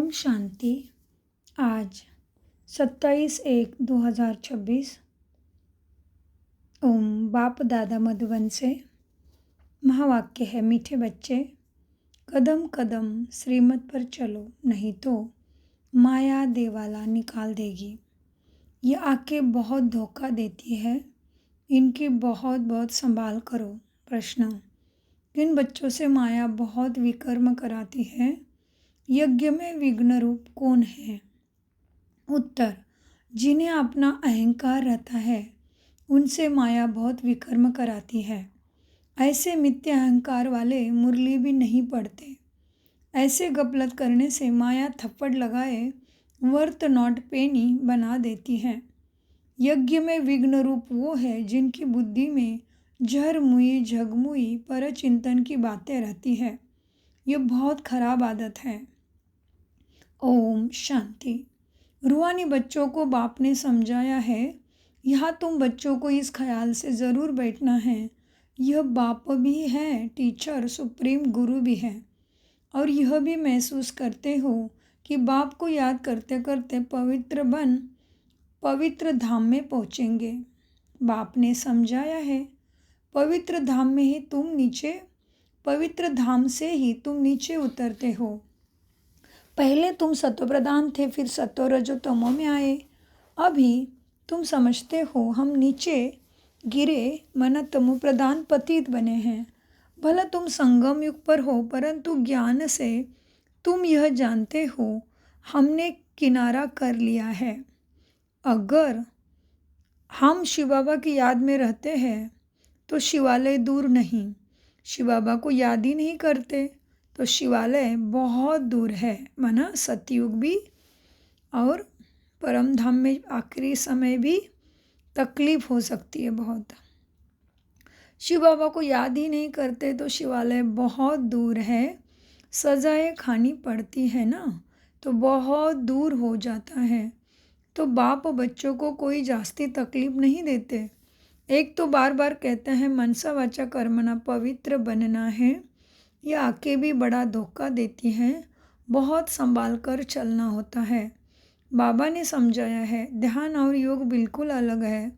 ओम शांति। आज 27/1/2026 ओम बाप दादा मधुबन से महावाक्य है। मीठे बच्चे, कदम कदम श्रीमत पर चलो, नहीं तो माया देवाला निकाल देगी। ये आंखें बहुत धोखा देती है, इनकी बहुत बहुत संभाल करो। प्रश्न: किन बच्चों से माया बहुत विकर्म कराती है? यज्ञ में विघ्न रूप कौन है? उत्तर: जिन्हें अपना अहंकार रहता है उनसे माया बहुत विकर्म कराती है। ऐसे मिथ्या अहंकार वाले मुरली भी नहीं पढ़ते। ऐसे गपलत करने से माया थप्पड़ लगाए वर्थ नॉट पेनी बना देती है। यज्ञ में विघ्न रूप वो है जिनकी बुद्धि में झरमुई झगमुई पर चिंतन की बातें रहती है। ये बहुत खराब आदत है। ओम शांति। रूहानी बच्चों को बाप ने समझाया है, यहाँ तुम बच्चों को इस ख्याल से ज़रूर बैठना है, यह बाप भी है, टीचर सुप्रीम गुरु भी है, और यह भी महसूस करते हो कि बाप को याद करते करते पवित्र धाम में पहुँचेंगे। बाप ने समझाया है, पवित्र धाम से ही तुम नीचे उतरते हो। पहले तुम सत्वप्रधान थे, फिर सत्व रजो तमो में आए। अभी तुम समझते हो हम नीचे गिरे मन तमो प्रधान पतित बने हैं। भला तुम संगम युग पर हो, परंतु ज्ञान से तुम यह जानते हो हमने किनारा कर लिया है। अगर हम शिव बाबा की याद में रहते हैं तो शिवालय दूर नहीं, शिव बाबा को याद ही नहीं करते तो शिवालय बहुत दूर है। माना सतयुग भी और परम धाम में आखिरी समय भी तकलीफ हो सकती है बहुत। शिव बाबा को याद ही नहीं करते तो शिवालय बहुत दूर है। सजाएं खानी पड़ती है ना, तो बहुत दूर हो जाता है। तो बाप बच्चों को कोई जास्ती तकलीफ नहीं देते। एक तो बार बार कहते हैं मनसा वाचा कर्मणा पवित्र बनना है। यह आंखें भी बड़ा धोखा देती हैं, बहुत संभाल कर चलना होता है। बाबा ने समझाया है, ध्यान और योग बिल्कुल अलग है।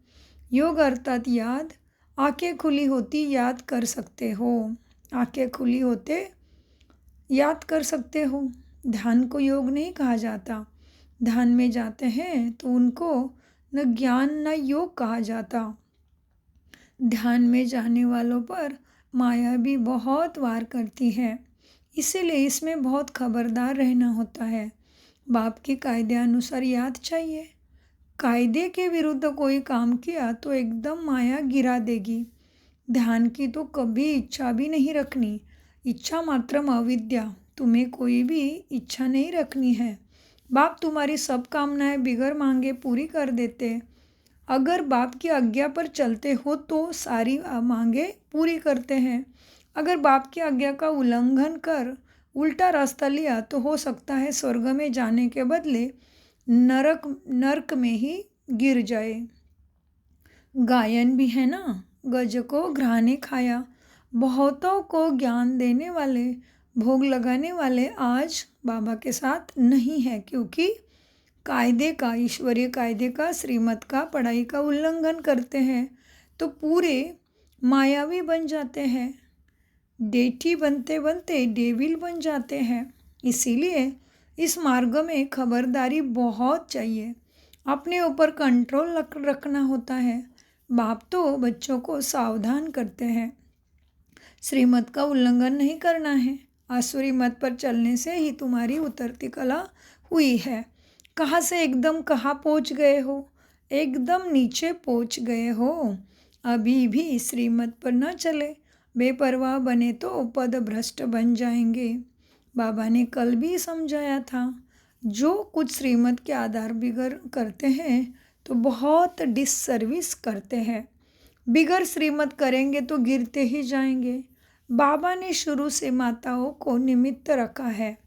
योग अर्थात याद, आंखें खुली होती याद कर सकते हो, आंखें खुली होते याद कर सकते हो। ध्यान को योग नहीं कहा जाता। ध्यान में जाते हैं तो उनको न ज्ञान न योग कहा जाता। ध्यान में जाने वालों पर माया भी बहुत वार करती है, इसीलिए इसमें बहुत खबरदार रहना होता है। बाप के कायदे अनुसार याद चाहिए। कायदे के विरुद्ध कोई काम किया तो एकदम माया गिरा देगी। ध्यान की तो कभी इच्छा भी नहीं रखनी। इच्छा मात्रम अविद्या, तुम्हें कोई भी इच्छा नहीं रखनी है। बाप तुम्हारी सब कामनाएं बिगर मांगे पूरी कर देते। अगर बाप की आज्ञा पर चलते हो तो सारी मांगे पूरी करते हैं। अगर बाप की आज्ञा का उल्लंघन कर उल्टा रास्ता लिया तो हो सकता है स्वर्ग में जाने के बदले नरक में ही गिर जाए। गायन भी है ना, गज को घ्राण ने खाया। बहुतों को ज्ञान देने वाले, भोग लगाने वाले आज बाबा के साथ नहीं है, क्योंकि कायदे का, ईश्वरीय कायदे का, श्रीमत का, पढ़ाई का उल्लंघन करते हैं तो पूरे मायावी बन जाते हैं। डेठी बनते बनते डेविल बन जाते हैं। इसीलिए इस मार्ग में खबरदारी बहुत चाहिए। अपने ऊपर कंट्रोल रखना होता है। बाप तो बच्चों को सावधान करते हैं, श्रीमत का उल्लंघन नहीं करना है। आसुरी मत पर चलने से ही तुम्हारी उतरती कला हुई है। कहाँ से एकदम कहाँ पहुँच गए हो? एकदम नीचे पहुँच गए हो। अभी भी श्रीमत पर न चले, बेपरवाह बने तो पद भ्रष्ट बन जाएंगे। बाबा ने कल भी समझाया था, जो कुछ श्रीमत के आधार बिगर करते हैं तो बहुत डिससर्विस करते हैं। बिगर श्रीमत करेंगे तो गिरते ही जाएंगे। बाबा ने शुरू से माताओं को निमित्त रखा है,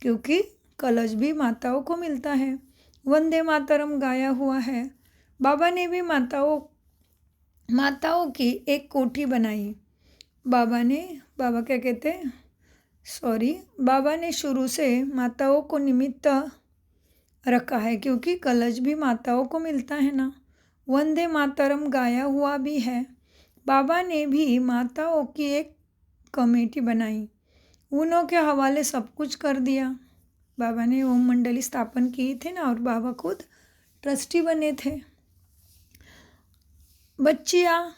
क्योंकि कलश भी माताओं को मिलता है। वंदे मातरम गाया हुआ है। बाबा ने भी माताओं की एक कोठी बनाई। बाबा क्या कहते हैं, बाबा ने शुरू से माताओं को निमित्त रखा है, क्योंकि कलश भी माताओं को मिलता है ना। वंदे मातरम गाया हुआ भी है। बाबा ने भी माताओं की एक कमेटी बनाई, उन्हों के हवाले सब कुछ कर दिया। बाबा ने ओम मंडली स्थापन की थी ना, और बाबा खुद ट्रस्टी बने थे। बच्चियाँ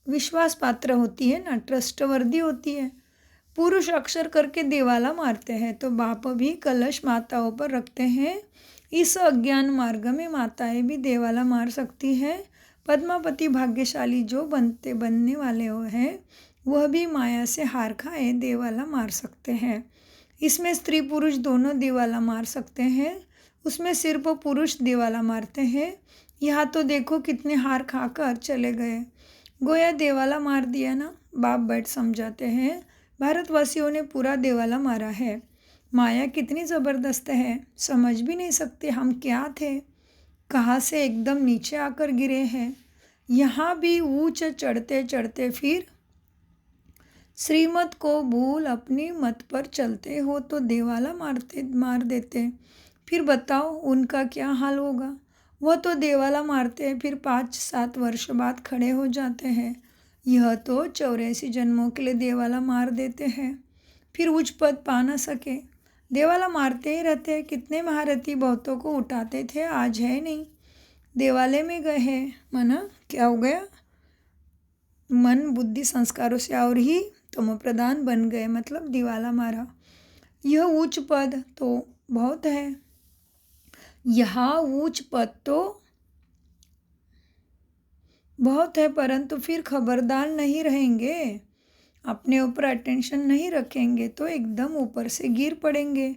विश्वास पात्र होती है ना, ट्रस्टवर्दी होती है। पुरुष अक्सर करके दिवाला मारते हैं, तो बाप भी कलश माताओं पर रखते हैं। इस अज्ञान मार्ग में माताएं भी देवाला मार सकती हैं। पद्मापति भाग्यशाली जो बनने वाले हैं, वह भी माया से हार खाए देवाला मार सकते हैं। इसमें स्त्री पुरुष दोनों दिवाला मार सकते हैं। उसमें सिर्फ पुरुष दिवाला मारते हैं। यहाँ तो देखो कितने हार खाकर चले गए, गोया देवाला मार दिया ना। बाप बैठ समझाते हैं, भारतवासियों ने पूरा देवाला मारा है। माया कितनी ज़बरदस्त है, समझ भी नहीं सकते हम क्या थे, कहाँ से एकदम नीचे आकर गिरे हैं। यहाँ भी ऊंच चढ़ते चढ़ते फिर श्रीमत को भूल अपनी मत पर चलते हो तो देवाला मार देते। फिर बताओ उनका क्या हाल होगा। वह तो देवाला मारते हैं, फिर 5-7 वर्ष बाद खड़े हो जाते हैं। यह तो 84 जन्मों के लिए देवाला मार देते हैं, फिर उच्च पद पा ना सके। देवाला मारते ही रहते हैं। कितने महारथी बहुतों को उठाते थे, आज है नहीं, देवाले में गए हैं। मना क्या हो गया, मन बुद्धि संस्कारों से और ही तमो प्रधान बन गए, मतलब दिवाला मारा। यह उच्च पद तो बहुत है, यहाँ उच्च पद तो बहुत है, परंतु फिर खबरदार नहीं रहेंगे, अपने ऊपर अटेंशन नहीं रखेंगे तो एकदम ऊपर से गिर पड़ेंगे।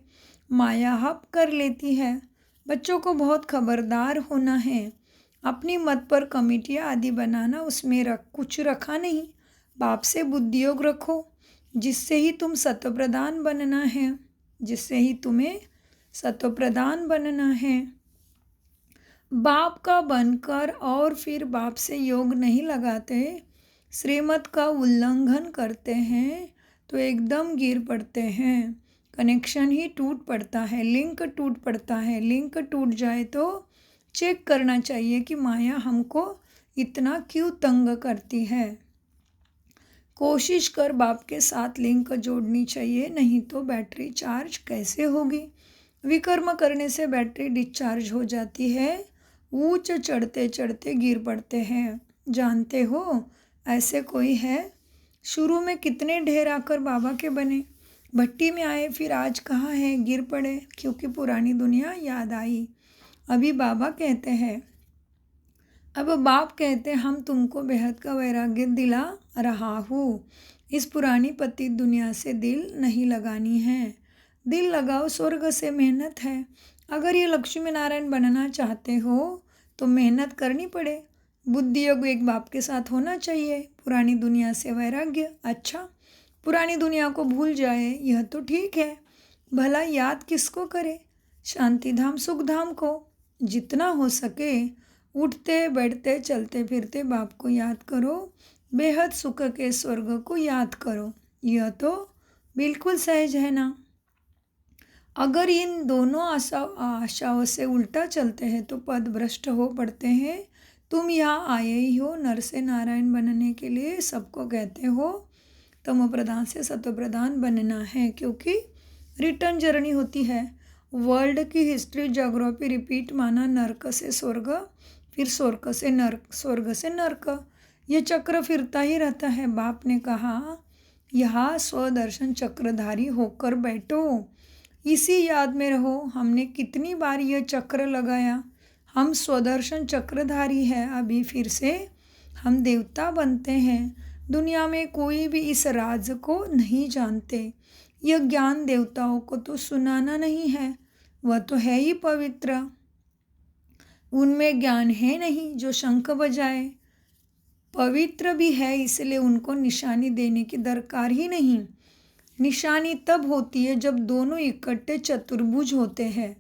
माया हप कर लेती है। बच्चों को बहुत खबरदार होना है। अपनी मत पर कमेटियाँ आदि बनाना, उसमें कुछ रखा नहीं। बाप से बुद्धि योग रखो, जिससे ही तुम सत्वप्रधान बनना है, जिससे ही तुम्हें सत्वप्रधान बनना है। बाप का बनकर और फिर बाप से योग नहीं लगाते, श्रीमत का उल्लंघन करते हैं तो एकदम गिर पड़ते हैं। कनेक्शन ही टूट पड़ता है, लिंक टूट पड़ता है। लिंक टूट जाए तो चेक करना चाहिए कि माया हमको इतना क्यों तंग करती है। कोशिश कर बाप के साथ लिंक जोड़नी चाहिए, नहीं तो बैटरी चार्ज कैसे होगी। विकर्म करने से बैटरी डिस्चार्ज हो जाती है। ऊंच चढ़ते चढ़ते गिर पड़ते हैं। जानते हो ऐसे कोई है, शुरू में कितने ढेर आकर बाबा के बने, भट्टी में आए, फिर आज कहाँ है, गिर पड़े, क्योंकि पुरानी दुनिया याद आई। अभी बाबा कहते हैं, अब बाप कहते हैं, हम तुमको बेहद का वैराग्य दिला रहा हूँ। इस पुरानी पतित दुनिया से दिल नहीं लगानी है। दिल लगाओ, स्वर्ग से मेहनत है। अगर ये लक्ष्मी नारायण बनना चाहते हो तो मेहनत करनी पड़े। बुद्धि योग एक बाप के साथ होना चाहिए। पुरानी दुनिया से वैराग्य, अच्छा पुरानी दुनिया को भूल जाए, यह तो ठीक है, भला याद किसको करे, शांति धाम सुख धाम को। जितना हो सके उठते बैठते चलते फिरते बाप को याद करो, बेहद सुख के स्वर्ग को याद करो। यह तो बिल्कुल सहज है ना। अगर इन दोनों आशाओं से उल्टा चलते हैं तो पद भ्रष्ट हो पड़ते हैं। तुम यहाँ आए ही हो नर से नारायण बनने के लिए, सबको कहते हो तमो प्रधान से सत्व प्रधान बनना है, क्योंकि रिटर्न जर्नी होती है। वर्ल्ड की हिस्ट्री ज्योग्राफी रिपीट माना, नर्क से स्वर्ग, फिर स्वर्ग से नर्क, स्वर्ग से नर्क, ये चक्र फिरता ही रहता है। बाप ने कहा यहाँ स्वदर्शन चक्रधारी होकर बैठो, इसी याद में रहो। हमने कितनी बार यह चक्र लगाया, हम स्वदर्शन चक्रधारी है। अभी फिर से हम देवता बनते हैं। दुनिया में कोई भी इस राज को नहीं जानते। यह ज्ञान देवताओं को तो सुनाना नहीं है, वह तो है ही पवित्र। उनमें ज्ञान है नहीं जो शंख बजाए। पवित्र भी है, इसलिए उनको निशानी देने की दरकार ही नहीं। निशानी तब होती है जब दोनों इकट्ठे चतुर्भुज होते हैं।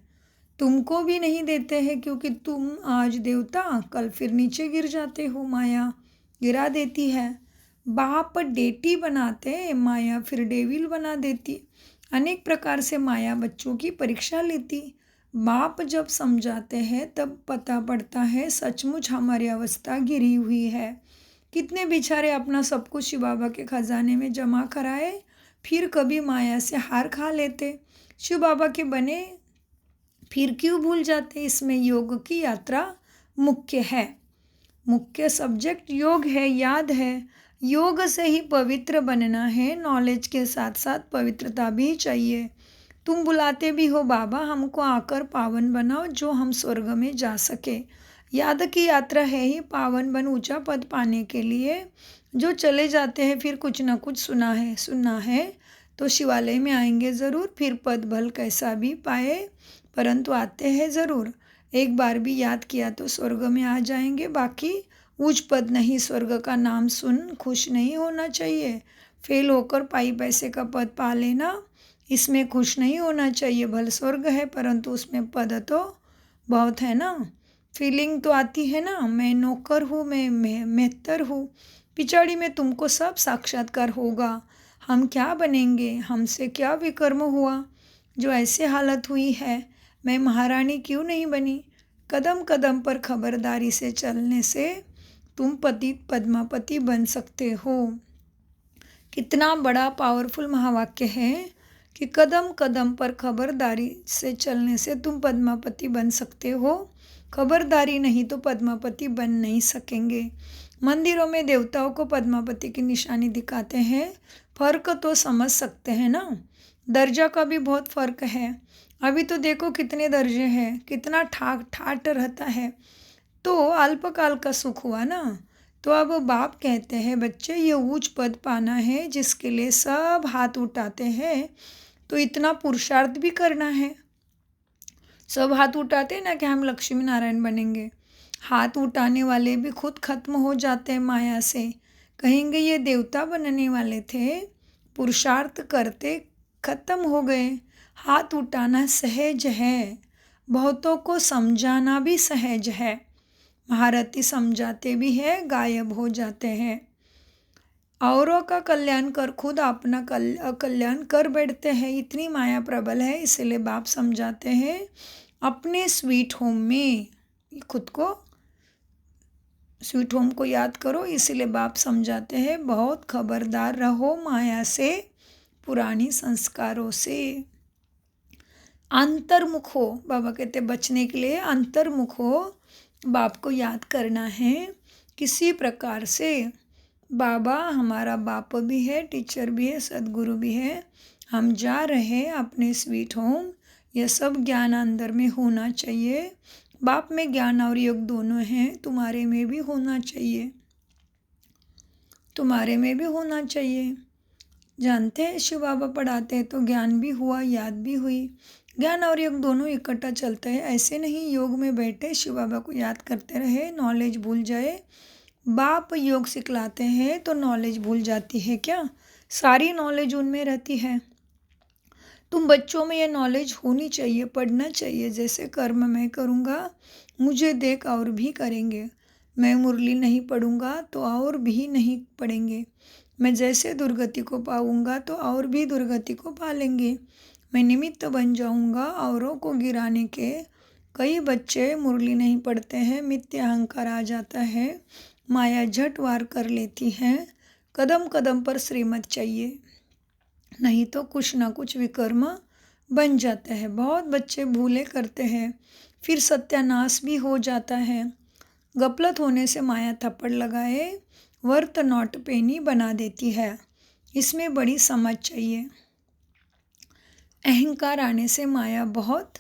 तुमको भी नहीं देते हैं, क्योंकि तुम आज देवता कल फिर नीचे गिर जाते हो, माया गिरा देती है। बाप डेटी बनाते, माया फिर डेविल बना देती। अनेक प्रकार से माया बच्चों की परीक्षा लेती। बाप जब समझाते हैं तब पता पड़ता है सचमुच हमारी अवस्था गिरी हुई है। कितने बेचारे अपना सब कुछ शिव बाबा के खजाने में जमा कराए, फिर कभी माया से हार खा लेते। शिव बाबा के बने फिर क्यों भूल जाते। इसमें योग की यात्रा मुख्य है। मुख्य सब्जेक्ट योग है, याद है। योग से ही पवित्र बनना है। नॉलेज के साथ साथ पवित्रता भी चाहिए। तुम बुलाते भी हो बाबा हमको आकर पावन बनाओ जो हम स्वर्ग में जा सके। याद की यात्रा है ही पावन बन ऊंचा पद पाने के लिए। जो चले जाते हैं फिर कुछ ना कुछ सुनना है तो शिवालय में आएंगे ज़रूर। फिर पद भल कैसा भी पाए परंतु आते हैं ज़रूर। एक बार भी याद किया तो स्वर्ग में आ जाएंगे। बाकी उच्च पद नहीं, स्वर्ग का नाम सुन खुश नहीं होना चाहिए। फेल होकर पाई पैसे का पद पा लेना, इसमें खुश नहीं होना चाहिए। भले स्वर्ग है परंतु उसमें पद तो बहुत है ना। फीलिंग तो आती है ना, मैं नौकर हूँ, मैं मेहतर हूँ। पिछाड़ी में तुमको सब साक्षात्कार होगा। हम क्या बनेंगे, हमसे क्या विकर्म हुआ जो ऐसे हालत हुई है। मैं महारानी क्यों नहीं बनी। कदम कदम पर खबरदारी से चलने से तुम पतित पद्मापति बन सकते हो। कितना बड़ा पावरफुल महावाक्य है कि कदम कदम पर खबरदारी से चलने से तुम पद्मापति बन सकते हो। खबरदारी नहीं तो पद्मापति बन नहीं सकेंगे। मंदिरों में देवताओं को पद्मापति की निशानी दिखाते हैं। फर्क तो समझ सकते हैं ना। दर्जा का भी बहुत फर्क है। अभी तो देखो कितने दर्जे हैं, कितना ठाट रहता है। तो अल्पकाल का सुख हुआ ना। तो अब बाप कहते हैं बच्चे ये उच्च पद पाना है जिसके लिए सब हाथ उठाते हैं तो इतना पुरुषार्थ भी करना है। सब हाथ उठाते हैं ना कि हम लक्ष्मी नारायण बनेंगे। हाथ उठाने वाले भी खुद खत्म हो जाते हैं माया से। कहेंगे ये देवता बनने वाले थे, पुरुषार्थ करते खत्म हो गए। हाथ उठाना सहज है, बहुतों को समझाना भी सहज है। महारथी समझाते भी है, गायब हो जाते हैं। औरों का कल्याण कर खुद अपना कल्याण कर बैठते हैं। इतनी माया प्रबल है, इसलिए बाप समझाते हैं अपने स्वीट होम में खुद को, स्वीट होम को याद करो। इसलिए बाप समझाते हैं बहुत खबरदार रहो माया से, पुरानी संस्कारों से। अंतर्मुख हो, बाबा कहते बचने के लिए अंतर्मुख हो। बाप को याद करना है किसी प्रकार से। बाबा हमारा बाप भी है, टीचर भी है, सदगुरु भी है। हम जा रहे हैं अपने स्वीट होम। यह सब ज्ञान अंदर में होना चाहिए। बाप में ज्ञान और योग दोनों हैं, तुम्हारे में भी होना चाहिए, तुम्हारे में भी होना चाहिए। जानते हैं शिव बाबा पढ़ाते हैं तो ज्ञान भी हुआ, याद भी हुई। ज्ञान और योग दोनों इकट्ठा चलते हैं। ऐसे नहीं योग में बैठे शिव बाबा को याद करते रहे नॉलेज भूल जाए। बाप योग सिखलाते हैं तो नॉलेज भूल जाती है क्या? सारी नॉलेज उनमें रहती है। तुम बच्चों में ये नॉलेज होनी चाहिए, पढ़ना चाहिए। जैसे कर्म मैं करूँगा मुझे देख और भी करेंगे। मैं मुरली नहीं पढ़ूँगा तो और भी नहीं पढ़ेंगे। मैं जैसे दुर्गति को पाऊँगा तो और भी दुर्गति को पालेंगे। मैं निमित्त बन जाऊँगा औरों को गिराने के। कई बच्चे मुरली नहीं पढ़ते हैं, मिथ्या अहंकार आ जाता है, माया झट वार कर लेती है। कदम कदम पर श्रीमत चाहिए, नहीं तो कुछ ना कुछ विकर्म बन जाता है। बहुत बच्चे भूले करते हैं, फिर सत्यानाश भी हो जाता है। गफलत होने से माया थप्पड़ लगाए वर्त नोट पेनी बना देती है। इसमें बड़ी समझ चाहिए। अहंकार आने से माया बहुत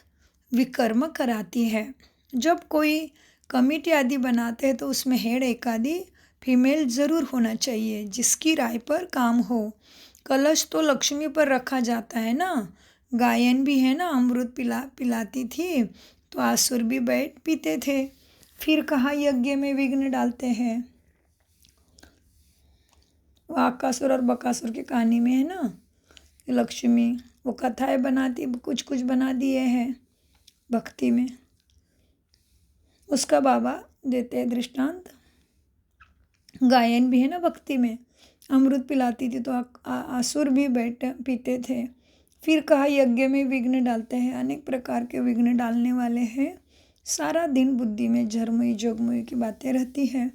विकर्म कराती है। जब कोई कमेटी आदि बनाते हैं तो उसमें हेड एक आदि फीमेल ज़रूर होना चाहिए जिसकी राय पर काम हो। कलश तो लक्ष्मी पर रखा जाता है ना। गायन भी है ना, अमृत पिलाती थी तो आसुर भी बैठ पीते थे। फिर कहाँ यज्ञ में विघ्न डालते हैं। वो आकासुर और बकासुर की कहानी में है ना, लक्ष्मी वो कथाएं बनाती, कुछ कुछ बना दिए हैं भक्ति में। उसका बाबा देते हैं दृष्टांत। गायन भी है ना भक्ति में, अमृत पिलाती थी तो असुर भी पीते थे। फिर कहा यज्ञ में विघ्न डालते हैं, अनेक प्रकार के विघ्न डालने वाले हैं। सारा दिन बुद्धि में झरमुई जोगमुई की बातें रहती है।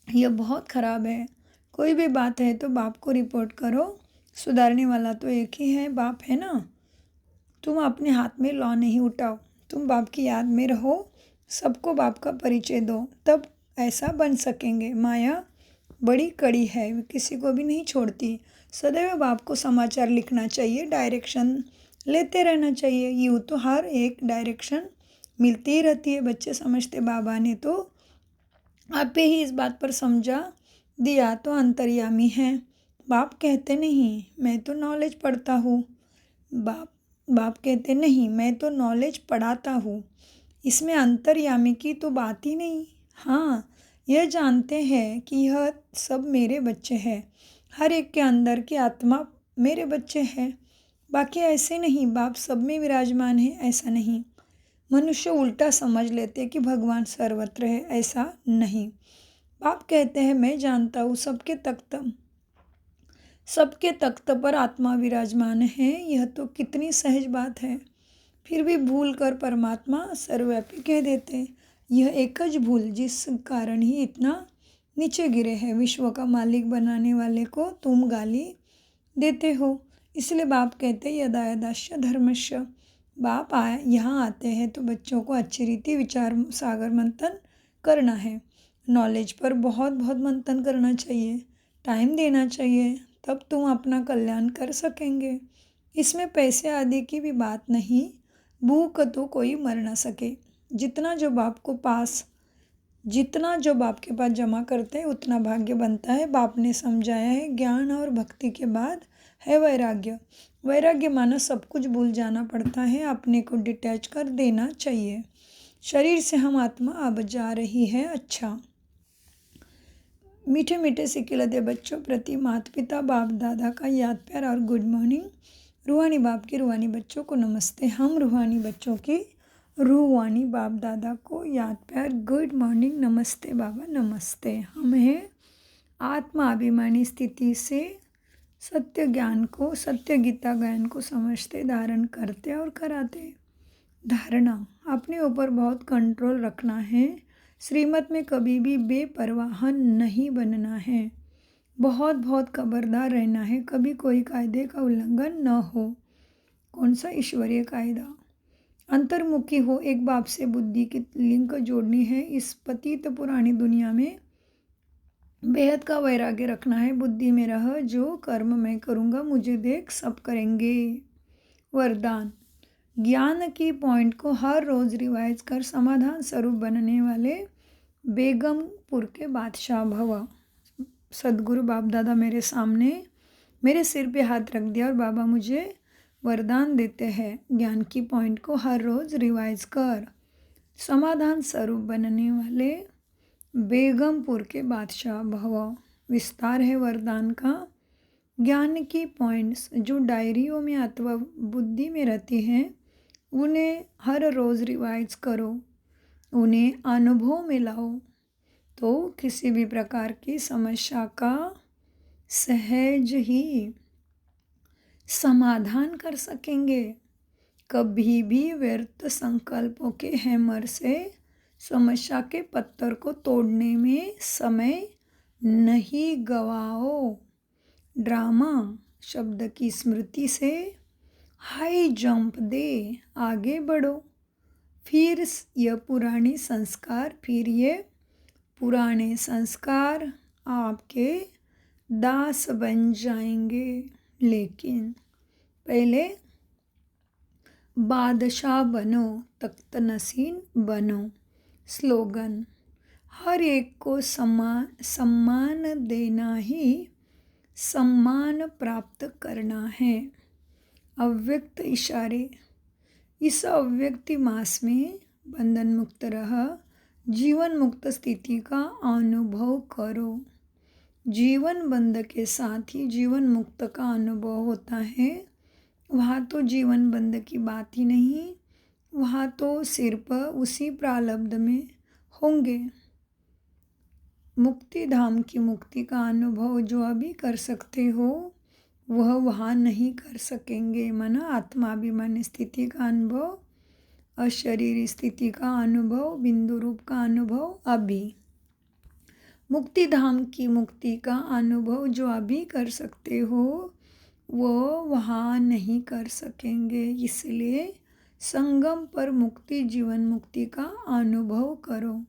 यह बहुत खराब है। कोई भी बात है तो बाप को रिपोर्ट करो, सुधारने वाला तो एक ही है, बाप है ना। तुम अपने हाथ में लॉ नहीं उठाओ, तुम बाप की याद में रहो, सबको बाप का परिचय दो, तब ऐसा बन सकेंगे। माया बड़ी कड़ी है, किसी को भी नहीं छोड़ती। सदैव बाप को समाचार लिखना चाहिए, डायरेक्शन लेते रहना चाहिए। यूँ तो हर एक डायरेक्शन मिलती ही रहती है। बच्चे समझते बाबा ने तो आप ही इस बात पर समझा दिया तो अंतर्यामी है। बाप कहते नहीं मैं तो नॉलेज पढ़ता हूँ, बाप कहते नहीं मैं तो नॉलेज पढ़ाता हूँ। इसमें अंतर्यामी की तो बात ही नहीं। हाँ, यह जानते हैं कि यह सब मेरे बच्चे हैं, हर एक के अंदर की आत्मा मेरे बच्चे हैं। बाकी ऐसे नहीं बाप सब में विराजमान है, ऐसा नहीं। मनुष्य उल्टा समझ लेते कि भगवान सर्वत्र है, ऐसा नहीं। बाप कहते हैं मैं जानता हूँ सबके तख्त पर आत्मा विराजमान है। यह तो कितनी सहज बात है। फिर भी भूल कर परमात्मा सर्वव्यापी कह देते। यह एक ज भूल जिस कारण ही इतना नीचे गिरे हैं। विश्व का मालिक बनाने वाले को तुम गाली देते हो। इसलिए बाप कहते यदा यदाश्य धर्मश्य। बाप यहाँ आते हैं तो बच्चों को अच्छी रीति विचार सागर मंथन करना है। नॉलेज पर बहुत बहुत मंथन करना चाहिए, टाइम देना चाहिए, तब तुम अपना कल्याण कर सकेंगे। इसमें पैसे आदि की भी बात नहीं। भूख तो कोई मर ना सके। जितना जो बाप के पास जमा करते हैं उतना भाग्य बनता है। बाप ने समझाया है ज्ञान और भक्ति के बाद है वैराग्य। वैराग्य माना सब कुछ भूल जाना पड़ता है, अपने को डिटैच कर देना चाहिए। शरीर से हम आत्मा अब जा रही है। अच्छा, मीठे मीठे सिकिलते बच्चों प्रति माता पिता बाप दादा का याद प्यार और गुड मॉर्निंग। रूहानी बाप के रूहानी बच्चों को नमस्ते। हम रूहानी बच्चों की रूहानी बाप दादा को याद प्यार गुड मॉर्निंग। नमस्ते बाबा, नमस्ते। हम हैं आत्माभिमानी स्थिति से सत्य ज्ञान को, सत्य गीता ज्ञान को समझते, धारण करते और कराते। धारणा अपने ऊपर बहुत कंट्रोल रखना है। श्रीमत में कभी भी बेपरवाह नहीं बनना है। बहुत बहुत खबरदार रहना है, कभी कोई कायदे का उल्लंघन न हो। कौन सा ईश्वरीय कायदा? अंतर्मुखी हो, एक बाप से बुद्धि की लिंक जोड़नी है। इस पतित पुरानी दुनिया में बेहद का वैराग्य रखना है। बुद्धि में रह, जो कर्म मैं करूँगा मुझे देख सब करेंगे। वरदान ज्ञान की पॉइंट को हर रोज़ रिवाइज कर समाधान स्वरूप बनने वाले बेगमपुर के बादशाह भव। सदगुरु बाप दादा मेरे सामने मेरे सिर पे हाथ रख दिया और बाबा मुझे वरदान देते हैं ज्ञान की पॉइंट को हर रोज़ रिवाइज कर समाधान स्वरूप बनने वाले बेगमपुर के बादशाह भव। विस्तार है वरदान का। ज्ञान की पॉइंट्स जो डायरियों में अथवा बुद्धि में रहती हैं उन्हें हर रोज़ रिवाइज करो, उन्हें अनुभव में लाओ, तो किसी भी प्रकार की समस्या का सहज ही समाधान कर सकेंगे। कभी भी व्यर्थ संकल्पों के हैमर से समस्या के पत्थर को तोड़ने में समय नहीं गवाओ। ड्रामा शब्द की स्मृति से हाई जंप दे आगे बढ़ो। फिर ये पुराने संस्कार आपके दास बन जाएंगे। लेकिन पहले बादशाह बनो, तख्त नसीन बनो। स्लोगन हर एक को सम्मान देना ही सम्मान प्राप्त करना है। अव्यक्त इशारे इस अव्यक्ति मास में बंधन मुक्त रह जीवन मुक्त स्थिति का अनुभव करो। जीवन बंध के साथ ही जीवन मुक्त का अनुभव होता है। वहाँ तो जीवन बंध की बात ही नहीं, वहाँ तो सिर्फ उसी प्रारब्ध में होंगे। मुक्ति धाम की मुक्ति का अनुभव जो अभी कर सकते हो वह वहाँ नहीं कर सकेंगे। मन आत्माभिमानी स्थिति का अनुभव, अशरीरी स्थिति का अनुभव, बिंदु रूप का अनुभव अभी। मुक्ति धाम की मुक्ति का अनुभव जो अभी कर सकते हो वो वहाँ नहीं कर सकेंगे। इसलिए संगम पर मुक्ति जीवन मुक्ति का अनुभव करो।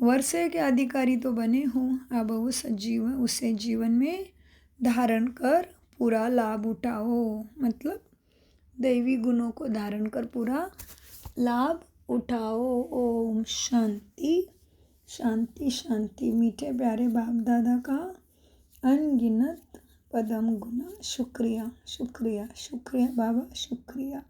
वर्षे के अधिकारी तो बने हो, अब उसे जीवन में धारण कर पूरा लाभ उठाओ। मतलब दैवी गुणों को धारण कर पूरा लाभ उठाओ। ओम शांति शांति शांति। मीठे प्यारे बाप दादा का अनगिनत पदम गुना शुक्रिया शुक्रिया शुक्रिया बाबा, शुक्रिया।